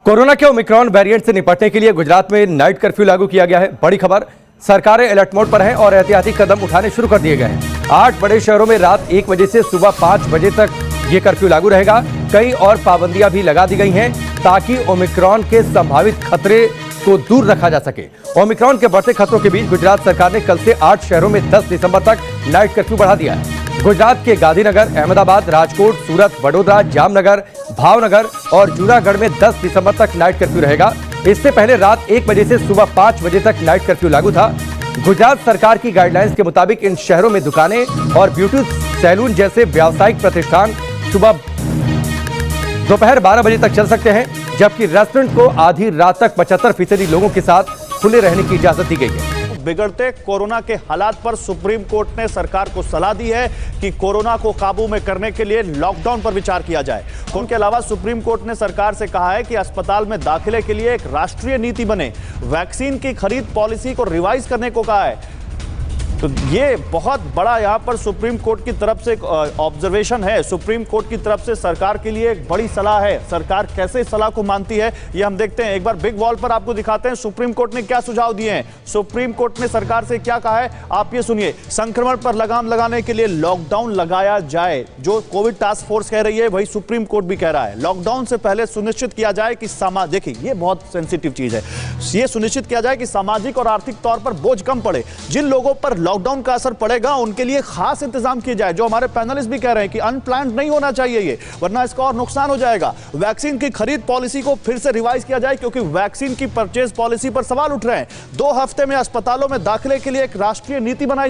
Corona के Omicron variant से निपटने के लिए गुजरात में नाइट कर्फ्यू लागू किया गया है। बड़ी खबर, सरकारें अलर्ट मोड पर हैं और एहतियाती कदम उठाने शुरू कर दिए गए हैं। 8 बड़े शहरों में रात 1 बजे से सुबह 5 बजे तक ये कर्फ्यू लागू रहेगा। कई और पाबंदियां भी लगा दी गई हैं ताकि ओमिक्रॉन के संभावित खतरे को दूर रखा जा सके। ओमिक्रॉन के बढ़ते खतरों के बीच गुजरात सरकार ने कल से 8 शहरों में 10 दिसंबर तक नाइट कर्फ्यू बढ़ा दिया है। गुजरात के गांधीनगर, अहमदाबाद, राजकोट, सूरत, वडोदरा, जामनगर, भावनगर और जूनागढ़ में 10 दिसंबर तक नाइट कर्फ्यू रहेगा। इससे पहले रात 1 बजे से सुबह 5 बजे तक नाइट कर्फ्यू लागू था। गुजरात सरकार की गाइडलाइंस के मुताबिक इन शहरों में दुकानें और ब्यूटी सैलून जैसे व्यावसायिक प्रतिष्ठान सुबह दोपहर 12 बजे तक चल सकते हैं, जबकि रेस्टोरेंट को आधी रात तक 75% लोगों के साथ खुले रहने की इजाजत दी गई है। बिगड़ते कोरोना के हालात पर सुप्रीम कोर्ट ने सरकार को सलाह दी है कि कोरोना को काबू में करने के लिए लॉकडाउन पर विचार किया जाए। उनके अलावा सुप्रीम कोर्ट ने सरकार से कहा है कि अस्पताल में दाखिले के लिए एक राष्ट्रीय नीति बने। वैक्सीन की खरीद पॉलिसी को रिवाइज करने को कहा है। तो ये बहुत बड़ा यहाँ पर सुप्रीम कोर्ट की तरफ से एक ऑब्जर्वेशन है। सुप्रीम कोर्ट की तरफ से सरकार के लिए एक बड़ी सलाह है। सरकार कैसे सलाह को मानती है ये हम देखते हैं। एक बार बिग वॉल पर आपको दिखाते हैं सुप्रीम कोर्ट ने क्या सुझाव दिए हैं। सुप्रीम कोर्ट ने सरकार से क्या कहा है, आप ये सुनिए। संक्रमण पर लगाम लगाने के लिए लॉकडाउन लगाया जाए। जो कोविड टास्क फोर्स कह रही है वही सुप्रीम कोर्ट भी कह रहा है। लॉकडाउन से पहले सुनिश्चित किया जाए कि देखिए ये बहुत सेंसिटिव चीज है। ये सुनिश्चित किया जाए कि सामाजिक और आर्थिक तौर पर बोझ कम पड़े। जिन लोगों पर लॉकडाउन का असर पड़ेगा उनके लिए खास इंतजाम किए जाए। जो हमारे पैनलिस्ट भी कह रहे हैं कि अनप्लान्ड नहीं होना चाहिए ये, वरना इसका और नुकसान हो जाएगा। वैक्सीन की खरीद पॉलिसी को फिर से रिवाइज किया जाए क्योंकि वैक्सीन की परचेज पॉलिसी पर सवाल उठ रहे हैं। 2 हफ्ते में अस्पतालों में दाखिले के लिए एक राष्ट्रीय नीति बनाई